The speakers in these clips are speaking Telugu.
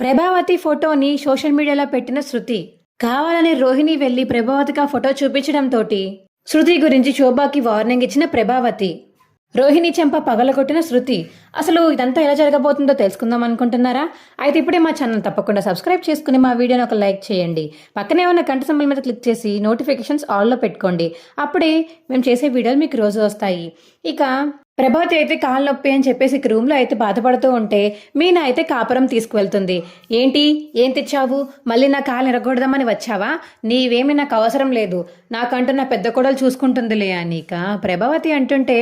ప్రభావతి ఫోటోని సోషల్ మీడియాలో పెట్టిన శృతి. కావాలని రోహిణి వెళ్లి ప్రభావతికి ఆ ఫోటో చూపించడంతోటి శృతి గురించి శోభాకి వార్నింగ్ ఇచ్చిన ప్రభావతి. రోహిణి చెంప పగలగొట్టిన శృతి. అసలు ఇదంతా ఎలా జరగబోతుందో తెలుసుకుందాం అనుకుంటున్నారా? అయితే ఇప్పుడే మా ఛానల్ తప్పకుండా సబ్స్క్రైబ్ చేసుకుని మా వీడియోని ఒక లైక్ చేయండి. పక్కనే ఉన్న గంట సింబల్ మీద క్లిక్ చేసి నోటిఫికేషన్స్ ఆల్లో పెట్టుకోండి. అప్పుడే మేము చేసే వీడియోలు మీకు రోజు వస్తాయి. ఇక ప్రభావతి అయితే కాలు నొప్పి అని చెప్పేసి రూమ్లో అయితే బాధపడుతూ ఉంటే మీనా అయితే కాపురం తీసుకువెళ్తుంది. ఏంటి, ఏం తెచ్చావు? మళ్ళీ నా కాలు ఎరగొడదామని వచ్చావా? నీవేమీ నాకు అవసరం లేదు, నాకంటూ నా పెద్ద కోడలు చూసుకుంటుందిలే అని. ఇక ప్రభావతి అంటుంటే,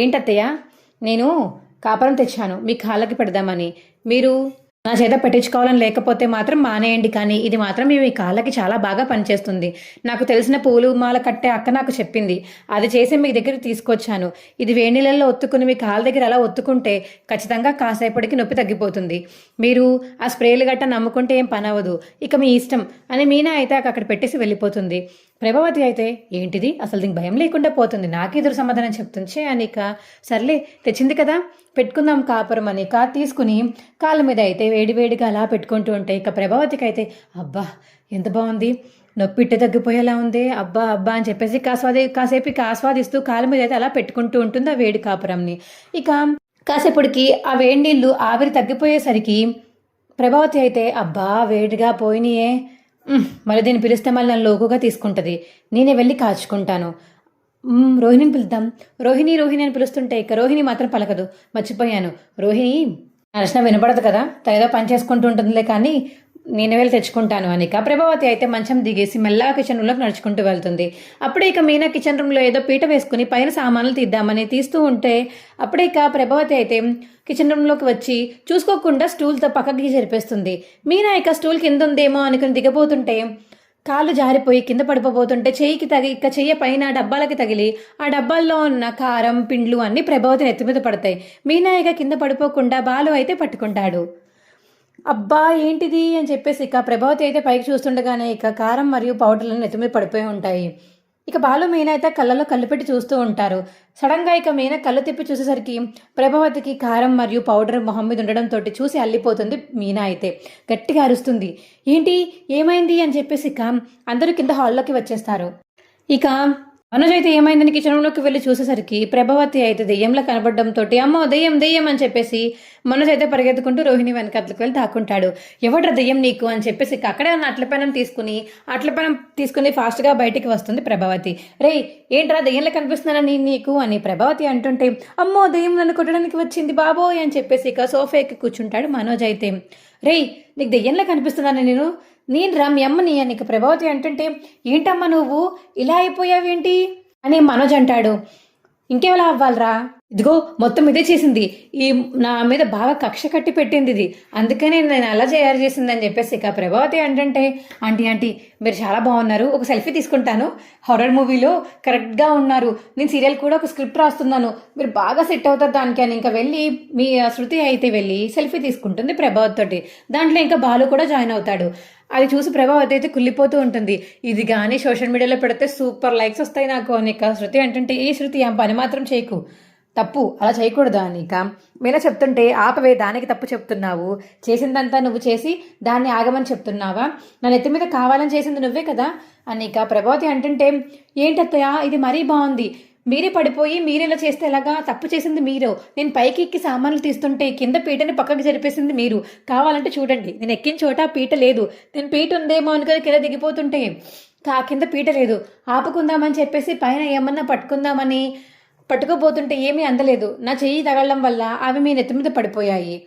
ఏంటత్తయ్య, నేను కాపురం తెచ్చాను మీ కాళ్ళకి పెడదామని. మీరు నా చేత పెట్టించుకోవాలని లేకపోతే మాత్రం మానేయండి, కానీ ఇది మాత్రం మీ కాళ్ళకి చాలా బాగా పనిచేస్తుంది. నాకు తెలిసిన పూలు మాల కట్టే అక్క నాకు చెప్పింది, అది చేసి మీ దగ్గరికి తీసుకొచ్చాను. ఇది వేడి నీళ్ళల్లో ఒత్తుకుని మీ కాళ్ళ దగ్గర అలా ఒత్తుకుంటే ఖచ్చితంగా కాసేపటికి నొప్పి తగ్గిపోతుంది. మీరు ఆ స్ప్రేలు గట్ట నమ్ముకుంటే ఏం పని అవ్వదు, ఇక మీ ఇష్టం అని మీనా అయితే అక్కడ పెట్టేసి వెళ్ళిపోతుంది. ప్రభావతి అయితే, ఏంటిది, అసలు దీనికి భయం లేకుండా పోతుంది, నాకు ఎదురు సమాధానం చెప్తుంచే అనిక. సర్లే, తెచ్చింది కదా పెట్టుకుందాం కాపురం అని తీసుకుని కాళ్ళ మీద అయితే వేడివేడిగా అలా పెట్టుకుంటూ ఉంటే ఇక ప్రభావతికి అయితే, అబ్బా ఎంత బాగుంది, నొప్పి ఇట్ట తగ్గిపోయేలా ఉంది, అబ్బా అబ్బా అని చెప్పేసి కాసేపు ఆస్వాదిస్తూ కాళ్ళ మీద అయితే అలా పెట్టుకుంటూ ఉంటుంది ఆ వేడి కాపురంని. ఇక కాసేపటికి ఆ వేడి నీళ్ళు ఆవిరి తగ్గిపోయేసరికి ప్రభావతి అయితే, అబ్బా వేడిగా పోయినాయే, మరి దీన్ని పిలిస్తే మళ్ళీ నన్ను లోకుగా తీసుకుంటుంది, నేనే వెళ్ళి కాచుకుంటాను. రోహిణిని పిలుద్దాం. రోహిణి రోహిణి అని పిలుస్తుంటే ఇక రోహిణి మాత్రం పలకదు. మర్చిపోయాను, రోహిణి నరసిన వినపడదు కదా, తనేదో పని చేసుకుంటూ ఉంటుందిలే, కానీ నేనే వెళ్ళి తెచ్చుకుంటాను అని. ఇక ప్రభావతి అయితే మంచం దిగేసి మెల్లగా కిచెన్ రూమ్లోకి నడుచుకుంటూ వెళ్తుంది. అప్పుడే ఇక మీనా కిచెన్ రూమ్లో ఏదో పీట వేసుకుని పైన సామాన్లు తీద్దామని తీస్తూ ఉంటే అప్పుడే ఇక ప్రభావతి అయితే కిచెన్ రూమ్లోకి వచ్చి చూసుకోకుండా స్టూల్తో పక్కకి జరిపేస్తుంది. మీనా ఇక స్టూల్ కింద ఉందేమో అనుకుని దిగబోతుంటే కాళ్ళు జారిపోయి కింద పడిపోతుంటే చెయ్య పైన డబ్బాలకి తగిలి ఆ డబ్బాల్లో ఉన్న కారం పిండ్లు అన్నీ ప్రభావతిని ఎత్తి మీద పడతాయి. మీనా ఇక కింద పడిపోకుండా బాలు అయితే పట్టుకుంటాడు. అబ్బా ఏంటిది అని చెప్పేసి ఇక ప్రభావతి అయితే పైకి చూస్తుండగానే ఇక కారం మరియు పౌడర్లను నెత్తి మీద పడిపోయి ఉంటాయి. ఇక బాలు మీనా అయితే కళ్ళలో కళ్ళు పెట్టి చూస్తూ ఉంటారు. సడన్గా ఇక మీనా కళ్ళు తిప్పి చూసేసరికి ప్రభావతికి కారం మరియు పౌడర్ మొహం మీద ఉండడంతో చూసి అల్లిపోతుంది. మీనా అయితే గట్టిగా అరుస్తుంది, ఏంటి, ఏమైంది అని చెప్పేసి ఇక అందరూ కింద హాల్లోకి వచ్చేస్తారు. ఇక మనోజ్ అయితే ఏమైందని కిచెన్ రూమ్లోకి వెళ్ళి చూసేసరికి ప్రభావతి అయితే దెయ్యంలో కనబడడంతో అమ్మో దెయ్యం దెయ్యం అని చెప్పేసి మనోజ్ అయితే పరిగెత్తుకుంటూ రోహిణి వెనకట్లకు వెళ్ళి తాకుంటాడు. ఎవడ్రా దెయ్యం నీకు అని చెప్పేసి అక్కడే ఉన్న అట్లపెనం తీసుకుని ఫాస్ట్గా బయటికి వస్తుంది ప్రభావతి. రే ఏంట్రా దెయ్యంలో కనిపిస్తున్నానని నీకు అని ప్రభావతి అంటుంటే, అమ్మో దెయ్యం నన్ను కొట్టడానికి వచ్చింది బాబోయ్ అని చెప్పేసి ఇక సోఫా ఎక్కి కూర్చుంటాడు మనోజ్ అయితే. రే నీకు దెయ్యంలో కనిపిస్తున్నాను నేను రా మీ అమ్మని అని ప్రభావతి అంటుంటే, ఏంటమ్మా నువ్వు ఇలా అయిపోయావేంటి అని మనోజ్ అంటాడు. ఇంకేలా అవ్వాలరా, ఇదిగో మొత్తం ఇదే చేసింది, ఈ నా మీద బాగా కక్ష కట్టి పెట్టింది ఇది, అందుకనే నేను అలా చేసింది అని చెప్పేసి ఇక ప్రభావతి అంటుంటే, ఆంటీ మీరు చాలా బాగున్నారు, ఒక సెల్ఫీ తీసుకుంటాను, హారర్ మూవీలో కరెక్ట్గా ఉన్నారు, నేను సీరియల్ కూడా ఒక స్క్రిప్ట్ రాస్తున్నాను, మీరు బాగా సెట్ అవుతారు దానికి అని ఇంకా వెళ్ళి మీ శృతి అయితే వెళ్ళి సెల్ఫీ తీసుకుంటుంది ప్రభావతి తోటి. దాంట్లో ఇంకా బాలు కూడా జాయిన్ అవుతాడు. అది చూసి ప్రభావతి అయితే కుళ్ళిపోతూ ఉంటుంది. ఇది కానీ సోషల్ మీడియాలో పెడితే సూపర్ లైక్స్ వస్తాయి నాకు అని శృతి అంటుంటే, ఏ శృతి ఆ పని మాత్రం చేయకు, తప్పు, అలా చేయకూడదు అని మీనా చెప్తుంటే, ఆపవే, దానికి తప్పు చెప్తున్నావు, చేసిందంతా నువ్వు చేసి దాన్ని ఆగమని చెప్తున్నావా, నా నెత్తి మీద కావాలని చేసింది నువ్వే కదా అని ప్రభావతి అంటుంటే, ఏంటత్తయ్య ఇది మరీ బాగుంది, మీరే పడిపోయి మీరేలా చేస్తే ఎలాగా, తప్పు చేసింది మీరు, నేను పైకి ఎక్కి సామాన్లు తీస్తుంటే కింద పీటని పక్కకి జరిపేసింది మీరు, కావాలంటే చూడండి నేను ఎక్కిన చోట పీట లేదు, నేను పీట ఉందేమో అనుకుని కింద దిగిపోతుంటే కింద పీట లేదు, ఆపుకుందామని చెప్పేసి పైన ఏమన్నా పట్టుకోబోతుంటే ఏమీ అందలేదు, నా చెయ్యి తగలడం వల్ల అవి మీ నెత్తి మీద పడిపోయాయి,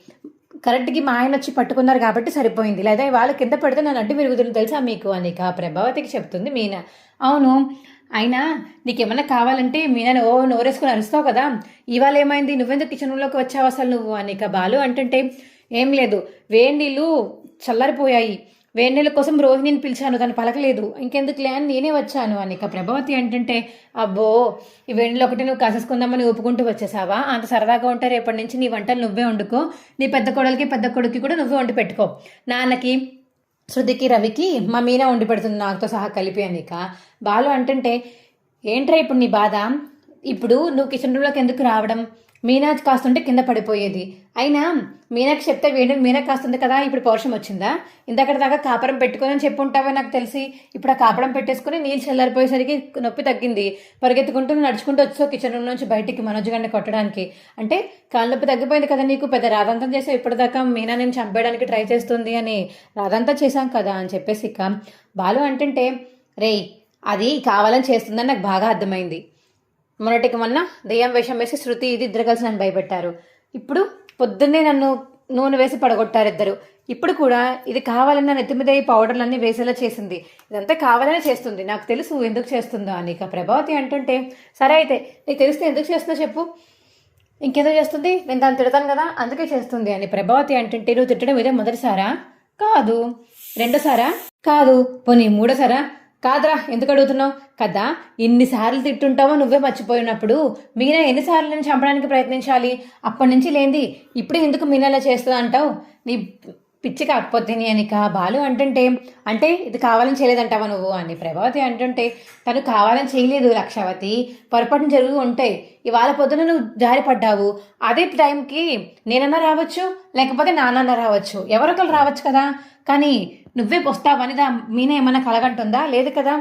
కరెక్ట్గా మా ఆయన వచ్చి పట్టుకున్నారు కాబట్టి సరిపోయింది, లేదా వాళ్ళు కింద పడితే నన్ను అడ్డు విరుగుతుంది తెలుసా మీకు అని ప్రభావతికి చెప్తుంది మీనా. అవును, అయినా నీకేమన్నా కావాలంటే మీనా నోరేసుకుని అరుస్తావు కదా, ఇవాళ ఏమైంది, నువ్వెందుకు కిచెన్ రూమ్లోకి వచ్చావు అసలు నువ్వు అని బాలు అంటుంటే, ఏం లేదు, వేడి నీళ్ళు చల్లారిపోయాయి, వేడి నీళ్ళ కోసం రోహిణిని పిలిచాను, తను పలకలేదు, ఇంకెందుకులే అని నేనే వచ్చాను అని ప్రభావతి అంటుంటే, అబ్బో ఈ వేడి నీళ్ళు ఒకటి నువ్వు కాసేసుకుందామని ఒప్పుకుంటూ వచ్చేసావా, అంత సరదాగా ఉంటే రేపటి నుంచి నీ వంటలు నువ్వే వండుకో, నీ పెద్ద కొడుకు కూడా నువ్వే వండి పెట్టుకో, నాన్నకి శృతికి రవికి మా మీనా వండి పెడుతుంది నాకుతో సహా కలిపి అని బాలు అంటుంటే, ఏంట్రా ఇప్పుడు నీ బాధ, ఇప్పుడు నువ్వు కిచెన్ రూమ్లోకి ఎందుకు రావడం, మీనా కాస్తుంటే కింద పడిపోయేది. అయినా మీనాకి చెప్తే వేడి మీనా కాస్తుంది కదా, ఇప్పుడు పౌరుషం వచ్చిందా? ఇందాకటి దాకా కాపరం పెట్టుకొని అని చెప్పుంటావే నాకు తెలిసి. ఇప్పుడు ఆ కాపరం పెట్టేసుకుని నీళ్ళు చల్లారిపోయేసరికి నొప్పి తగ్గింది. పరిగెత్తుకుంటూ నడుచుకుంటూ వచ్చావు కిచెన్ రూమ్ నుంచి బయటికి మనోజ్ గంట కొట్టడానికి. అంటే కాళ్ళ నొప్పి తగ్గిపోయింది కదా నీకు, పెద్ద రాదంతం చేసావు. ఇప్పటిదాకా మీనా నేను చంపేయడానికి ట్రై చేస్తుంది అని రాదంతా చేశాం కదా అని చెప్పేసి ఇక బాలు అంటుంటే, రేయ్ అది కావాలని చేస్తుందని నాకు బాగా అర్థమైంది. మొన్నటికి మొన్న దెయ్యం వేషం వేసి శృతి ఇది ఇద్దరు కలిసి నన్ను భయపెట్టారు. ఇప్పుడు పొద్దున్నే నన్ను నూనె వేసి పడగొట్టారు ఇద్దరు. ఇప్పుడు కూడా ఇది కావాలని నా నెత్తి మీద ఈ పౌడర్లన్నీ వేసేలా చేసింది. ఇదంతా కావాలనే చేస్తుంది, నాకు తెలుసు ఎందుకు చేస్తుందో అని ఇక ప్రభావతి అంటుంటే, సరే అయితే నీకు తెలిస్తే ఎందుకు చేస్తుందో చెప్పు. ఇంకేదో చేస్తుంది, నేను దాన్ని తిడతాను కదా అందుకే చేస్తుంది అని ప్రభావతి అంటుంటే, నువ్వు తిట్టడం ఇదే మొదటిసారా? కాదు. రెండోసారా? కాదు. పోనీ మూడోసారా? కాదురా, ఎందుకు అడుగుతున్నావు కదా, ఇన్నిసార్లు తిట్టుంటావో నువ్వే మర్చిపోయినప్పుడు మీనా ఎన్నిసార్లు నేను చంపడానికి ప్రయత్నించాలి? అప్పటి నుంచి లేంది ఇప్పుడు ఎందుకు మీనాలా చేస్తుందా అంటావు? నీ పిచ్చి కాకపోతే అనిక బాలు అంటుంటే, అంటే ఇది కావాలని చేయలేదంటావా నువ్వు అని ప్రభావతి అంటుంటే, తను కావాలని చేయలేదు లక్షావతి, పొరపాటున జరుగుతూ ఉంటాయి. ఇవాళ పొద్దున నువ్వు జారిపడ్డావు, అదే టైంకి నేనన్నా రావచ్చు, లేకపోతే నాన్న రావచ్చు, ఎవరొకరు రావచ్చు కదా. కానీ నువ్వే వస్తావని మీనా ఏమన్నా కలగంటుందా? లేదు కదా.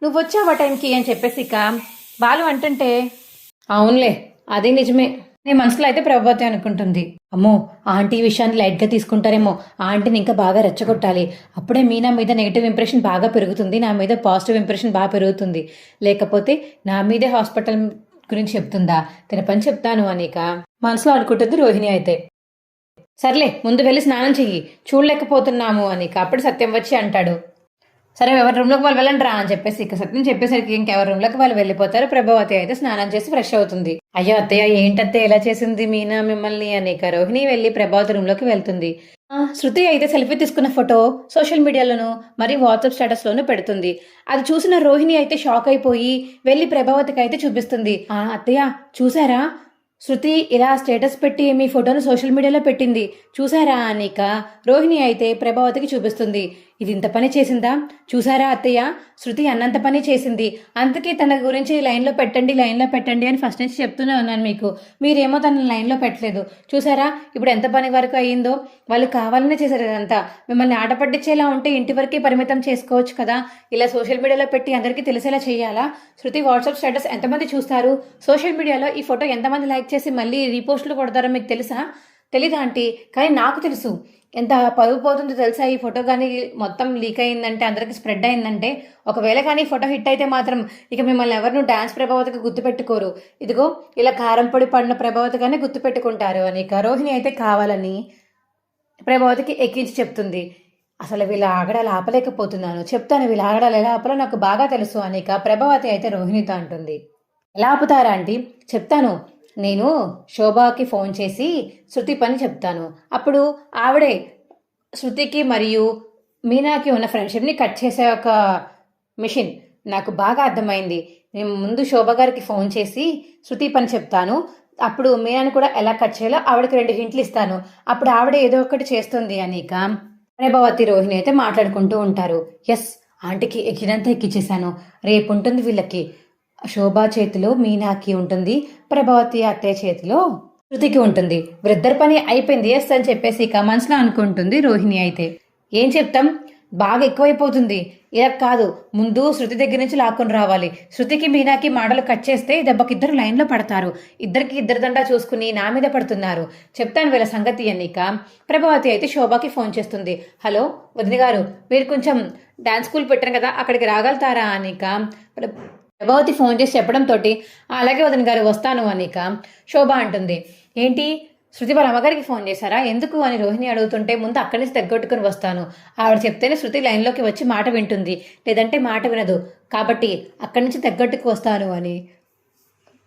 నువ్వు వచ్చావు ఆ టైంకి అని చెప్పేసి ఇక బాలు అంటుంటే, అవునులే అది నిజమే. నీ మనసులో అయితే ప్రభావతి అనుకుంటుంది, అమ్మో ఆంటీ ఈ విషయాన్ని లైట్గా తీసుకుంటారేమో, ఆంటీని ఇంకా బాగా రెచ్చగొట్టాలి, అప్పుడే మీనా మీద నెగిటివ్ ఇంప్రెషన్ బాగా పెరుగుతుంది, నా మీద పాజిటివ్ ఇంప్రెషన్ బాగా పెరుగుతుంది, లేకపోతే నా మీదే హాస్పిటల్ గురించి చెప్తుందా, తన పని చెప్తాను అనిక మనసులో అనుకుంటుంది రోహిణి అయితే. సర్లే ముందు వెళ్ళి స్నానం చెయ్యి, చూడలేకపోతున్నాము అనిక అప్పుడు సత్యం వచ్చి అంటాడు, సరే ఎవరి రూమ్లోకి వాళ్ళు వెళ్ళండి రా అని చెప్పేసి ఇక సత్యం చెప్పేసరికి ఇంకెవరి రూమ్లోకి వాళ్ళు వెళ్ళిపోతారు. ప్రభావతి అయితే స్నానం చేసి ఫ్రెష్ అవుతుంది. అయ్యో అత్తయ్య ఏంటత్తయ్య ఎలా చేసింది మీనా మిమ్మల్ని అని ఇక రోహిణి వెళ్ళి ప్రభావతి రూమ్లోకి వెళ్తుంది. శృతి అయితే సెల్ఫీ తీసుకున్న ఫోటో సోషల్ మీడియాలోను మరి వాట్సాప్ స్టేటస్లోనూ పెడుతుంది. అది చూసిన రోహిణి అయితే షాక్ అయిపోయి వెళ్ళి ప్రభావతికి అయితే చూపిస్తుంది. అత్తయ్య చూసారా, శృతి ఇలా స్టేటస్ పెట్టి మీ ఫోటోను సోషల్ మీడియాలో పెట్టింది చూసారా అనిక రోహిణి అయితే ప్రభావతికి చూపిస్తుంది. ఇది ఇంత పని చేసిందా, చూసారా అత్తయ్య, శృతి అన్నంత పని చేసింది, అందుకే తన గురించి లైన్లో పెట్టండి అని ఫస్ట్ నుంచి చెప్తూనే ఉన్నాను మీకు, మీరేమో తన లైన్లో పెట్టలేదు. చూసారా ఇప్పుడు ఎంత పని వరకు అయ్యిందో, వాళ్ళు కావాలనే చేశారు ఇదంతా. మిమ్మల్ని ఆట పట్టించేలా ఉంటే ఇంటి వరకే పరిమితం చేసుకోవచ్చు కదా, ఇలా సోషల్ మీడియాలో పెట్టి అందరికీ తెలిసేలా చేయాలా? శృతి వాట్సాప్ స్టేటస్ ఎంతమంది చూస్తారు, సోషల్ మీడియాలో ఈ ఫోటో ఎంతమంది లైక్ చేసి మళ్ళీ రీపోస్టులు కొడతారో మీకు తెలుసా? తెలీదా ఆంటీ? కానీ నాకు తెలుసు ఎంత పరుగు పోతుందో తెలుసా ఈ ఫోటో కానీ మొత్తం లీక్ అయిందంటే, అందరికి స్ప్రెడ్ అయిందంటే. ఒకవేళ కానీ ఫోటో హిట్ అయితే మాత్రం ఇక మిమ్మల్ని ఎవరినూ డాన్స్ ప్రభావతికి గుర్తుపెట్టుకోరు, ఇదిగో ఇలా కారం పొడి పడిన ప్రభావతిగానే గుర్తుపెట్టుకుంటారు అని ఇక రోహిణి అయితే కావాలని ప్రభావతికి ఎక్కించి చెప్తుంది. అసలు వీళ్ళ ఆగడాలు ఆపలేకపోతున్నాను, చెప్తాను వీళ్ళ ఆగడాలు ఎలా ఆపాలో నాకు బాగా తెలుసు అని ఇక ప్రభావతి అయితే రోహిణితో అంటుంది. ఎలా ఆపుతారా ఆంటీ? చెప్తాను, నేను శోభాకి ఫోన్ చేసి శృతి పని చెప్తాను, అప్పుడు ఆవిడే శృతికి మరియు మీనాకి ఉన్న ఫ్రెండ్షిప్ని కట్ చేసే ఒక మిషన్. నాకు బాగా అర్థమైంది. నేను ముందు శోభ గారికి ఫోన్ చేసి శృతి పని చెప్తాను, అప్పుడు మీనాని కూడా ఎలా కట్ చేయాలో ఆవిడకి 2 హింట్లు ఇస్తాను, అప్పుడు ఆవిడ ఏదో ఒకటి చేస్తుంది అనిక ప్రభావతి రోహిణి అయితే మాట్లాడుకుంటూ ఉంటారు. ఎస్, ఆంటీకి ఎక్కినంతా ఎక్కిచ్చేశాను, రేపు ఉంటుంది వీళ్ళకి. శోభా చేతిలో మీనాకి ఉంటుంది, ప్రభావతి అత్తయ్య చేతిలో శృతికి ఉంటుంది, వీరిద్దరి పని అయిపోయింది ఎస్ అని చెప్పేసి ఇక మనసులో అనుకుంటుంది రోహిణి అయితే. ఏం చెప్తాం, బాగా ఎక్కువైపోతుంది, ఇలా కాదు ముందు శృతి దగ్గర నుంచి లాక్కొని రావాలి, శృతికి మీనాకి మాటలు కట్ చేస్తే దెబ్బకి ఇద్దరు లైన్లో పడతారు, ఇద్దరికి ఇద్దరు దండా చూసుకుని నా మీద పడుతున్నారు, చెప్తాను వీళ్ళ సంగతి అనిక ప్రభావతి అయితే శోభాకి ఫోన్ చేస్తుంది. హలో వదిన గారు, మీరు కొంచెం డాన్స్ స్కూల్ పెట్టారు కదా అక్కడికి రాగలుగుతారా అనిక ప్రభావతి ఫోన్ చేసి చెప్పడంతో అలాగే వదిన గారు వస్తాను అనిక శోభ అంటుంది. ఏంటి శృతి వాళ్ళ అమ్మగారికి ఫోన్ చేశారా, ఎందుకు అని రోహిణి అడుగుతుంటే, ముందు అక్కడి నుంచి తగ్గొట్టుకుని వస్తాను, ఆవిడ చెప్తేనే శృతి లైన్లోకి వచ్చి మాట వింటుంది, లేదంటే మాట వినదు, కాబట్టి అక్కడి నుంచి తగ్గొట్టుకు వస్తాను అని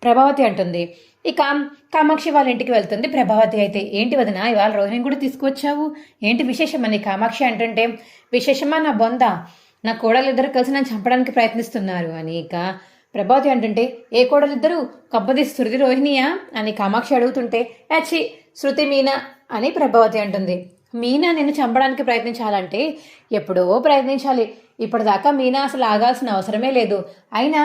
ప్రభావతి అంటుంది. ఇక కామాక్షి వాళ్ళ ఇంటికి వెళ్తుంది ప్రభావతి అయితే. ఏంటి వదిన ఇవాళ రోహిణిని కూడా తీసుకువచ్చావు, ఏంటి విశేషం అని కామాక్షి అంటుంటే, విశేషమా నా బొంద, నా కోడలిద్దరు కలిసి నన్ను చంపడానికి ప్రయత్నిస్తున్నారు అని ఇక ప్రభావతి అంటుంటే, ఏ కోడలిద్దరు, కబ్బదీసి శృతి రోహిణియా అని కామాక్షి అడుగుతుంటే, యాచి శృతి మీనా అని ప్రభావతి అంటుంది. మీనా నిన్ను చంపడానికి ప్రయత్నించాలంటే ఎప్పుడో ప్రయత్నించాలి, ఇప్పటిదాకా మీనా అసలు ఆగాల్సిన అవసరమే లేదు. అయినా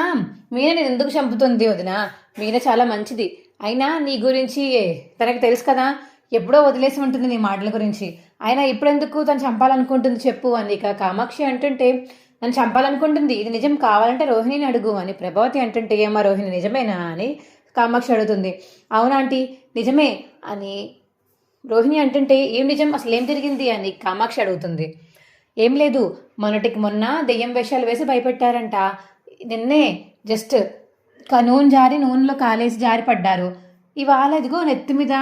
మీనా నేను ఎందుకు చంపుతుంది వదిన, మీనా చాలా మంచిది, అయినా నీ గురించి తనకు తెలుసు కదా, ఎప్పుడో వదిలేసి ఉంటుంది నీ మాటల గురించి. అయినా ఇప్పుడెందుకు తను చంపాలనుకుంటుంది చెప్పు అని ఇక కామాక్షి అంటుంటే, నన్ను చంపాలనుకుంటుంది, ఇది నిజం, కావాలంటే రోహిణిని అడుగు అని ప్రభావతి అంటుంటే, ఏమా రోహిణి నిజమేనా అని కామాక్షి అడుగుతుంది. అవునాంటీ నిజమే అని రోహిణి అంటుంటే, ఏం నిజం, అసలు ఏం జరిగింది అని కామాక్షి అడుగుతుంది. ఏం లేదు, మొన్నటికి మొన్న దెయ్యం వేషాలు వేసి భయపెట్టారంట. నిన్నే జస్ట్ నూనె జారి నూనెలో కాలేసి జారి పడ్డారు. ఇవాళ ఇదిగో నెత్తి మీద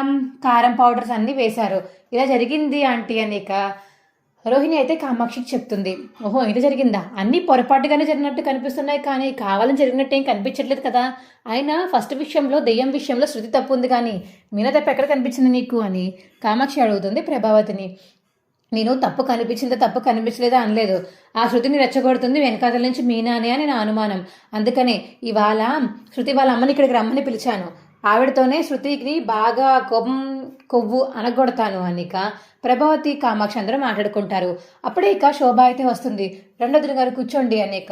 కారం పౌడర్స్ అన్నీ వేశారు. ఇలా జరిగింది ఆంటీ అనిక రోహిణి అయితే కామాక్షికి చెప్తుంది. ఓహో ఇది జరిగిందా, అన్నీ పొరపాటుగానే జరిగినట్టు కనిపిస్తున్నాయి కానీ కావాలని జరిగినట్టు ఏం కనిపించట్లేదు కదా. అయినా ఫస్ట్ విషయంలో దెయ్యం విషయంలో శృతి తప్పు ఉంది కానీ మీనా తప్పు ఎక్కడ కనిపించింది నీకు అని కామాక్షి అడుగుతుంది ప్రభావతిని. నేను తప్పు కనిపించలేదా అనలేదు. ఆ శృతిని రెచ్చగొడుతుంది వెనకాతల నుంచి మీనా అని నా అనుమానం. అందుకనే ఇవాళ శృతి వాళ్ళ అమ్మని ఇక్కడికి రమ్మని పిలిచాను. ఆవిడతోనే శృతికి బాగా కొవ్వు అనగొడతాను అనిక ప్రభావతి కామాక్షి అందరూ మాట్లాడుకుంటారు. అప్పుడే ఇక శోభ అయితే వస్తుంది. రెండోదిన గారు కూర్చోండి అనేక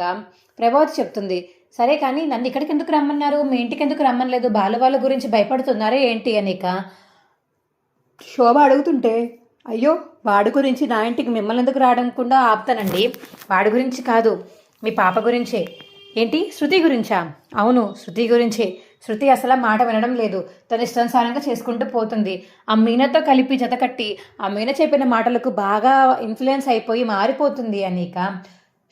ప్రభావతి చెప్తుంది. సరే కానీ నన్ను ఇక్కడికి ఎందుకు రమ్మన్నారు, మీ ఇంటికి ఎందుకు రమ్మనలేదు, వాళ్ళ గురించి భయపడుతున్నారే ఏంటి అనేక శోభ అడుగుతుంటే, అయ్యో వాడి గురించి నా ఇంటికి మిమ్మల్ని ఎందుకు రావడంకుండా ఆపుతానండి. వాడి గురించి కాదు, మీ పాప గురించే. ఏంటి శృతి గురించా? అవును శృతి గురించే. శృతి అసలు మాట వినడం లేదు, తన ఇష్టానుసారంగా చేసుకుంటూ పోతుంది. ఆ మీనతో కలిపి జతకట్టి ఆ మీన చెప్పిన మాటలకు బాగా ఇన్ఫ్లుయెన్స్ అయిపోయి మారిపోతుంది అనిక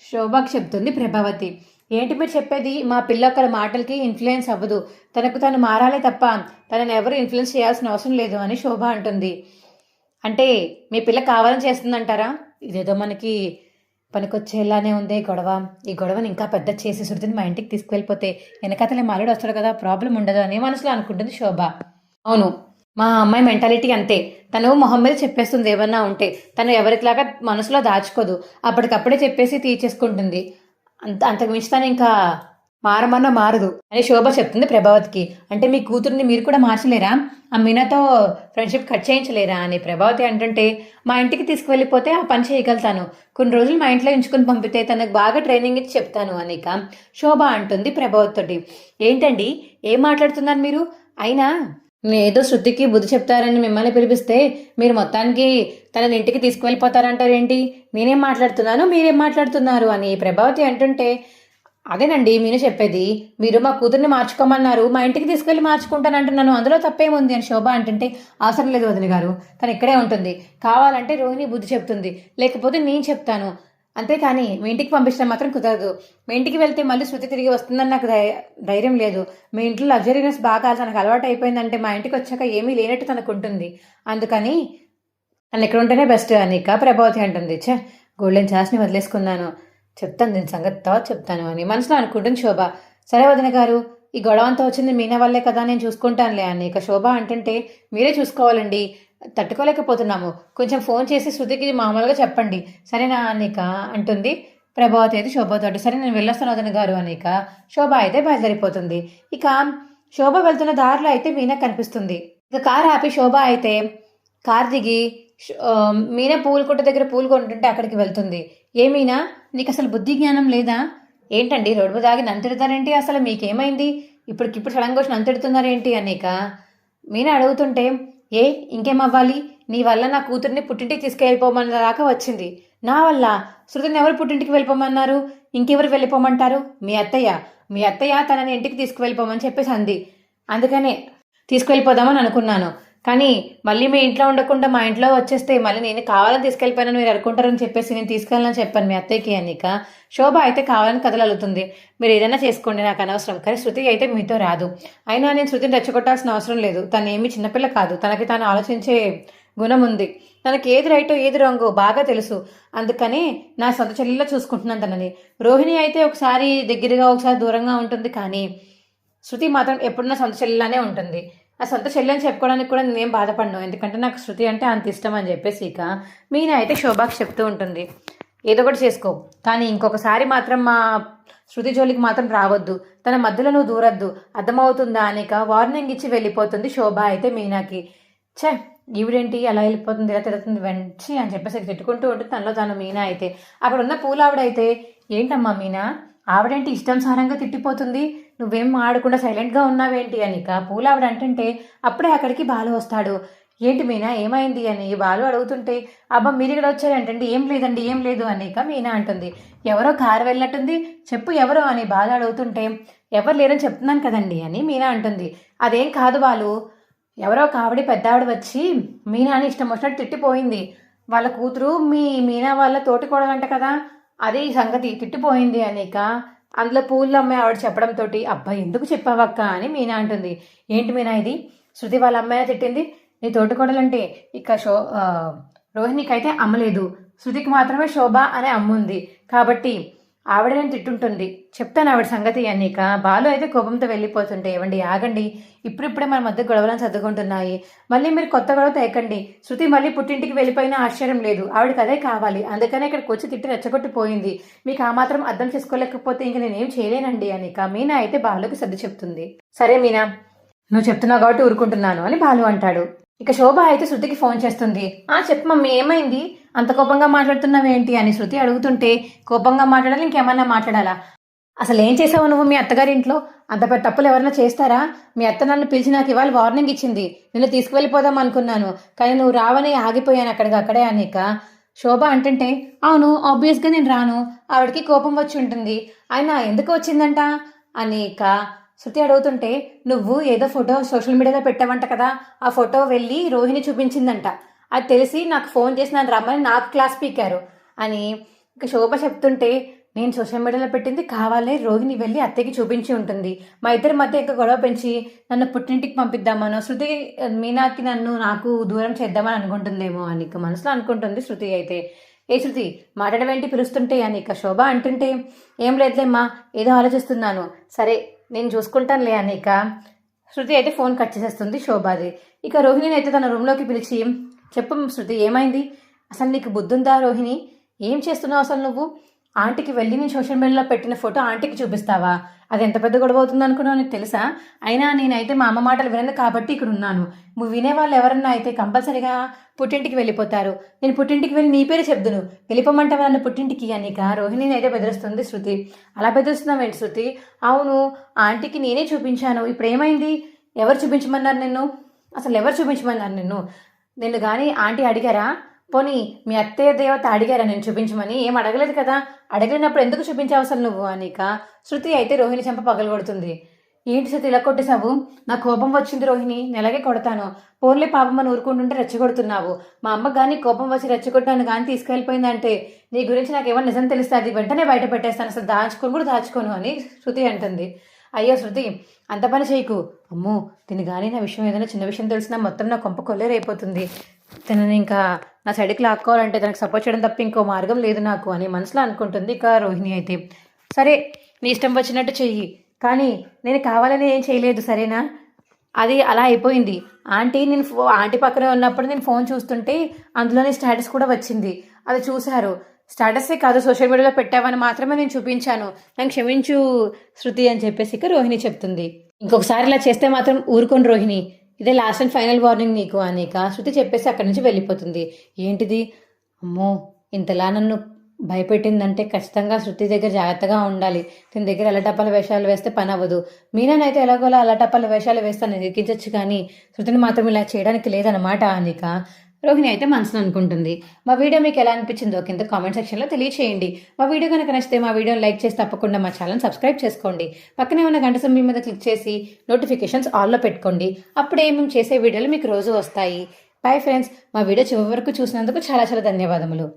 శోభకి చెప్తుంది ప్రభావతి. ఏంటి మీరు చెప్పేది, మా పిల్ల ఒకరి మాటలకి ఇన్ఫ్లుయెన్స్ అవ్వదు, తనకు తను మారాలే తప్ప తనని ఎవరు ఇన్ఫ్లుయెన్స్ చేయాల్సిన అవసరం లేదు అని శోభ అంటుంది. అంటే మీ పిల్ల కావాలని చేస్తుందంటారా? ఇదేదో మనకి పనికొచ్చేలానే ఉంది గొడవ. ఈ గొడవని ఇంకా పెద్ద చేసి శృతిని మా ఇంటికి తీసుకువెళ్ళిపోతే వెనకతలే మాలుడు వస్తాడు కదా, ప్రాబ్లం ఉండదు అని మనసులో అనుకుంటుంది శోభ. అవును మా అమ్మాయి మెంటాలిటీ అంతే, తను మొహం మీద చెప్పేస్తుంది ఏమన్నా ఉంటే, తను ఎవరికిలాగా మనసులో దాచుకోదు, అప్పటికప్పుడే చెప్పేసి తీర్చేసుకుంటుంది. అంతకు మించి తను ఇంకా మారమన్నా మారదు అని శోభ చెప్తుంది ప్రభావతికి. అంటే మీ కూతుర్ని మీరు కూడా మార్చలేరా, ఆ మీనాతో ఫ్రెండ్షిప్ కట్ చేయించలేరా అని ప్రభావతి అంటుంటే, మా ఇంటికి తీసుకువెళ్ళిపోతే ఆ పని చేయగలుగుతాను, కొన్ని రోజులు మా ఇంట్లో ఉంచుకుని పంపితే తనకు బాగా ట్రైనింగ్ ఇచ్చి చెప్తాను అనిక శోభ అంటుంది ప్రభావతితోటి. ఏంటండి ఏం మాట్లాడుతున్నారు మీరు, అయినా ఏదో శృతికి బుద్ధి చెప్తారని మిమ్మల్ని పిలిపిస్తే మీరు మొత్తానికి తనని ఇంటికి తీసుకువెళ్ళిపోతారంటారేంటి, నేనేం మాట్లాడుతున్నాను మీరేం మాట్లాడుతున్నారు అని ప్రభావతి అంటుంటే, అదేనండి మీరు చెప్పేది, మీరు మా కూతుర్ని మార్చుకోమన్నారు, మా ఇంటికి తీసుకెళ్ళి మార్చుకుంటానంటున్నాను, అందులో తప్పేముంది అని శోభ అంటుంటే, అవసరం లేదు వదిన గారు, తను ఇక్కడే ఉంటుంది, కావాలంటే రోహిణి బుద్ధి చెప్తుంది, లేకపోతే నేను చెప్తాను, అంతేకాని మీ ఇంటికి పంపించడం మాత్రం కుదరదు. మీ ఇంటికి వెళ్తే మళ్ళీ శృతి తిరిగి వస్తుందని నాకు ధైర్యం లేదు. మీ ఇంట్లో లగ్జరీనెస్ బాగా తనకు అలవాటు అయిపోయిందంటే మా ఇంటికి వచ్చాక ఏమీ లేనట్టు తనకు ఉంటుంది, అందుకని తను ఇక్కడ ఉంటేనే బెస్ట్ అనిక ప్రభావతి అంటుంది. గోల్డెన్ ఛాన్స్ని వదిలేసుకున్నాను, చెప్తాను దీని సంగతి తర్వాత చెప్తాను అని మనసులో అనుకుంటుంది శోభ. సరే వదిన గారు, ఈ గొడవ అంతా వచ్చింది మీనా వల్లే కదా, నేను చూసుకుంటానులే అని ఇక శోభ అంటుంటే, మీరే చూసుకోవాలండి, తట్టుకోలేకపోతున్నాము, కొంచెం ఫోన్ చేసి శృతికి మామూలుగా చెప్పండి సరేనా అనిక అంటుంది ప్రభావతి అయితే శోభతోటి. సరే నేను వెళ్ళొస్తాను వదిన గారు అనిక శోభ అయితే బయలుదేరిపోతుంది. ఇక శోభ వెళ్తున్న దారిలో అయితే మీనా కనిపిస్తుంది. ఇక కార్ ఆపి శోభ అయితే కార్ దిగి మీనా పూల కొట్టు దగ్గర పూలు కొంటుంటే అక్కడికి వెళ్తుంది. ఏ మీనా నీకు అసలు బుద్ధి జ్ఞానం లేదా, ఏంటండి రోడ్డు దాగి నంతిడతారేంటి, అసలు మీకేమైంది, ఇప్పటికిప్పుడు సడన్గా వచ్చి నంతిడుతున్నారేంటి అనిక మీనా అడుగుతుంటే, ఇంకేమవ్వాలి, నీ వల్ల నా కూతుర్ని పుట్టింటికి తీసుకెళ్ళిపోమన్న దాకా వచ్చింది, నా వల్ల శృతిని ఎవరు పుట్టింటికి వెళ్ళిపోమన్నారు, ఇంకెవరు వెళ్ళిపోమంటారు, మీ అత్తయ్య తనని ఇంటికి తీసుకువెళ్ళిపోమని చెప్పేసి అంది, అందుకనే తీసుకువెళ్ళిపోదామని అనుకున్నాను, కానీ మళ్ళీ మీ ఇంట్లో ఉండకుండా మా ఇంట్లో వచ్చేస్తే మళ్ళీ నేను కావాలని తీసుకెళ్ళిపోయానని మీరు అనుకుంటారని చెప్పేసి నేను తీసుకెళ్ళాలని చెప్పాను మీ అత్తయ్యకి అనిక శోభ అయితే కావాలని కథలలుతుంది. మీరు ఏదైనా చేసుకోండి నాకు అనవసరం, కానీ శృతి అయితే మీతో రాదు, అయినా నేను శృతిని రెచ్చగొట్టాల్సిన అవసరం లేదు, తను ఏమీ చిన్నపిల్ల కాదు, తనకి తాను ఆలోచించే గుణం ఉంది, తనకి ఏది రైటో ఏది రాంగో బాగా తెలుసు, అందుకని నా సొంత చెల్లిలో చూసుకుంటున్నాను తనని. రోహిణి అయితే ఒకసారి దగ్గరగా ఒకసారి దూరంగా ఉంటుంది, కానీ శృతి మాత్రం ఎప్పుడు నా సొంత చెల్లిలానే ఉంటుంది. ఆ సొంత చెల్లి అని చెప్పుకోవడానికి కూడా నేనేం బాధపడను, ఎందుకంటే నాకు శృతి అంటే అంత ఇష్టం అని చెప్పేసి ఇక మీనా అయితే శోభాకి చెప్తూ ఉంటుంది, ఏదో ఒకటి చేసుకో, కానీ ఇంకొకసారి మాత్రం మా శృతి జోలికి మాత్రం రావద్దు, తన మధ్యలో నువ్వు దూరద్దు, అర్థమవుతుందా అనేక వార్నింగ్ ఇచ్చి వెళ్ళిపోతుంది శోభ అయితే మీనాకి. ఈవిడేంటి అలా వెళ్ళిపోతుంది, ఇలా తిరుగుతుంది వెంచి అని చెప్పేసి తిట్టుకుంటూ ఉంటుంది తనలో తాను. మీనా అయితే అక్కడ ఉన్న పూలావిడైతే, ఏంటమ్మా మీనా ఆవిడేంటి ఇష్టానుసారంగా తిట్టిపోతుంది, నువ్వేం ఆడకుండా సైలెంట్గా ఉన్నావేంటి అనిక పూలు ఆవిడ అంటుంటే అప్పుడే అక్కడికి బాలు వస్తాడు. ఏంటి మీనా ఏమైంది అని బాలు అడుగుతుంటే, అబ్బా మీరు ఇక్కడ వచ్చారంటండి, ఏం లేదండి ఏం లేదు అనిక మీనా అంటుంది. ఎవరో కారు వెళ్ళినట్టుంది, చెప్పు ఎవరో అని బాలు అడుగుతుంటే, ఎవరు లేరని చెప్తున్నాను కదండి అని మీనా అంటుంది. అదేం కాదు బాలు, ఎవరో కావిడి పెద్ద ఆవిడ వచ్చి మీనాని ఇష్టం వచ్చినట్టు తిట్టిపోయింది. వాళ్ళ కూతురు మీనా వాళ్ళ తోటి కోడలంట కదా, అదే ఈ సంగతి తిట్టిపోయింది అనిక అందులో పూలు అమ్మాయి ఆవిడ చెప్పడంతో, అబ్బాయి ఎందుకు చెప్పావక్క అని మీనా అంటుంది. ఏంటి మీనా ఇది, శృతి వాళ్ళ అమ్మాయినే తిట్టింది, నీ తోటి కోడలంటే ఇక రోహిణికి అయితే అమ్మలేదు, శృతికి మాత్రమే శోభ అనే అమ్ముంది కాబట్టి ఆవిడ నేను తిట్టుంటుంది, చెప్తాను ఆవిడ సంగతి అన్నీక. బాలు అయితే కోపంతో వెళ్ళిపోతుంటే, ఏవండి ఆగండి, ఇప్పుడిప్పుడే మన మధ్య గొడవలను సర్దుకుంటున్నాయి, మళ్ళీ మీరు కొత్త గొడవ తేకండి. శృతి మళ్ళీ పుట్టింటికి వెళ్ళిపోయినా ఆశ్చర్యం లేదు, ఆవిడకి అదే కావాలి, అందుకనే ఇక్కడికి వచ్చి తిట్టి రెచ్చగొట్టిపోయింది. మీకు ఆ మాత్రం అర్థం చేసుకోలేకపోతే ఇంక నేనేం చేయలేనండి అనిక మీనా అయితే బాలుకి సర్ది చెప్తుంది. సరే మీనా, నువ్వు చెప్తున్నావు కాబట్టి ఊరుకుంటున్నాను అని బాలు అంటాడు. ఇక శోభ అయితే శృతికి ఫోన్ చేస్తుంది. చెప్పు మమ్మీ ఏమైంది, అంత కోపంగా మాట్లాడుతున్నావేంటి అని శృతి అడుగుతుంటే, కోపంగా మాట్లాడాలి ఇంకేమన్నా మాట్లాడాలా, అసలు ఏం చేసావు నువ్వు మీ అత్తగారింట్లో, అంత పెద్ద తప్పులు ఎవరైనా చేస్తారా, మీ అత్త నన్ను పిలిచి నాకు ఇవాళ వార్నింగ్ ఇచ్చింది, నిన్ను తీసుకువెళ్ళిపోదాం అనుకున్నాను కానీ నువ్వు రావని ఆగిపోయాను అక్కడే అనిక శోభ అంటుంటే, అవును ఆబ్వియస్గా నేను రాను, ఆవిడకి కోపం వచ్చి ఉంటుంది, అయినా ఎందుకు వచ్చిందంట అనిక శృతి అడుగుతుంటే, నువ్వు ఏదో ఫోటో సోషల్ మీడియాలో పెట్టావంట కదా, ఆ ఫోటో వెళ్ళి రోహిణి చూపించిందంట, అది తెలిసి నాకు ఫోన్ చేసి నన్ను రమ్మని నాకు క్లాస్ పీకారు అని ఇక శోభ చెప్తుంటే, నేను సోషల్ మీడియాలో పెట్టింది కావాలే రోహిణి వెళ్ళి అత్తయ్యకి చూపించి ఉంటుంది, మా ఇద్దరి మధ్య ఇంకా గొడవ పెంచి నన్ను పుట్టింటికి పంపిద్దామనో శృతి మీనాకి నాకు దూరం చేద్దామని అనుకుంటుందేమో అని ఇక మనసులో అనుకుంటుంది శృతి అయితే. ఏ శృతి మాట్లాడవేంటి పిలుస్తుంటే అని ఇక శోభ అంటుంటే, ఏం లేదులేమ్మా ఏదో ఆలోచిస్తున్నాను, సరే నేను చూసుకుంటానులే అనిక శృతి అయితే ఫోన్ కట్ చేసేస్తుంది శోభాది. ఇక రోహిణిని అయితే తన రూమ్లోకి పిలిచి, చెప్పు శృతి ఏమైంది, అసలు నీకు బుద్ధుందా రోహిణి, ఏం చేస్తున్నావు అసలు నువ్వు, ఆంటీకి వెళ్ళి నేను సోషల్ మీడియాలో పెట్టిన ఫోటో ఆంటీకి చూపిస్తావా, అది ఎంత పెద్ద గొడవ అవుతుంది అనుకున్నావు నీకు తెలుసా, అయినా నేనైతే మా అమ్మ మాటలు వినదు కాబట్టి ఇక్కడ ఉన్నాను, నువ్వు వినేవాళ్ళు ఎవరన్నా అయితే కంపల్సరీగా పుట్టింటికి వెళ్ళిపోతారు, నేను పుట్టింటికి వెళ్ళి నీ పేరు చెప్దును, వెళ్ళిపోమంటావా నన్ను పుట్టింటికి అనిక రోహిణిని అయితే బెదిరిస్తుంది శృతి. అలా బెదిరిస్తున్నావేంటి శృతి, అవును ఆంటీకి నేనే చూపించాను, ఇప్పుడు ఏమైంది, ఎవరు చూపించమన్నారు నిన్ను, అసలు ఎవరు చూపించమన్నారు నిన్ను కానీ ఆంటీ అడిగారా, పోనీ మీ అత్తయ్య దేవత అడిగారా నేను చూపించమని, ఏం అడగలేదు కదా, అడగలేనప్పుడు ఎందుకు చూపించావు అసలు నువ్వు అనిక శృతి అయితే రోహిణి చెంప పగలగొడుతుంది. ఏంటి శృతి ఇలా కొట్టేశావు, నాకు కోపం వచ్చింది రోహిణి, నెలగే కొడతాను, పోన్లే పాపం అని ఊరుకుంటుంటే రెచ్చగొడుతున్నావు, మా అమ్మకు కానీ కోపం వచ్చి రెచ్చగొట్టాను కానీ తీసుకెళ్ళిపోయిందంటే నీ గురించి నాకు ఏమన్నా నిజం తెలుస్తుంది, వెంటనే బయట పెట్టేస్తాను, అసలు దాచుకోను అని శృతి అంటుంది. అయ్యో శృతి అంత పని చేయకు, అమ్మో దీని కానీ నా విషయం ఏదైనా చిన్న విషయం తెలిసినా మొత్తం నా కొంప కొల్లేరైపోతుంది, తనని ఇంకా నా సైడ్కి లాక్కోవాలంటే తనకు సపోర్ట్ చేయడం తప్ప ఇంకో మార్గం లేదు నాకు అని మనసులో అనుకుంటుంది. ఇక రోహిణి అయితే, సరే నీ ఇష్టం వచ్చినట్టు చెయ్యి, కానీ నేను కావాలని ఏం చేయలేదు సరేనా, అది అలా అయిపోయింది, ఆంటీ పక్కనే ఉన్నప్పుడు నేను ఫోన్ చూస్తుంటే అందులోనే స్టేటస్ కూడా వచ్చింది, అది చూశారు, స్టేటసే కాదు సోషల్ మీడియాలో పెట్టావని మాత్రమే నేను చూపించాను, నన్ను క్షమించు శృతి అని చెప్పేసి ఇక రోహిణి చెప్తుంది. ఇంకొకసారి ఇలా చేస్తే మాత్రం ఊరుకోను రోహిణి, ఇదే లాస్ట్ అండ్ ఫైనల్ వార్నింగ్ నీకు అనిక శృతి చెప్పేసి అక్కడి నుంచి వెళ్ళిపోతుంది. ఏంటిది, అమ్మో ఇంతలా నన్ను భయపెట్టిందంటే ఖచ్చితంగా శృతి దగ్గర జాగ్రత్తగా ఉండాలి, దీని దగ్గర అల్లటప్పల వేషాలు వేస్తే పని అవ్వదు, మీననైతే ఎలాగోలా అల్లటప్పల వేషాలు వేస్తాను ఎదిరించచ్చు కానీ శృతిని మాత్రం ఇలా చేయడానికి లేదన్నమాట అనిక రోహిణి అయితే మనసులో అనుకుంటుంది. మా వీడియో మీకు ఎలా అనిపించిందో కింద కామెంట్ సెక్షన్లో తెలియచేయండి. మా వీడియో కనుక నచ్చితే మా వీడియోని లైక్ చేసి తప్పకుండా మా ఛానల్ సబ్స్క్రైబ్ చేసుకోండి, పక్కనే ఉన్న గంట సింబల్ మీద క్లిక్ చేసి నోటిఫికేషన్స్ ఆల్లో పెట్టుకోండి, అప్పుడే మేము చేసే వీడియోలు మీకు రోజు వస్తాయి. బాయ్ ఫ్రెండ్స్, మా వీడియో చివరి వరకు చూసినందుకు చాలా చాలా ధన్యవాదములు.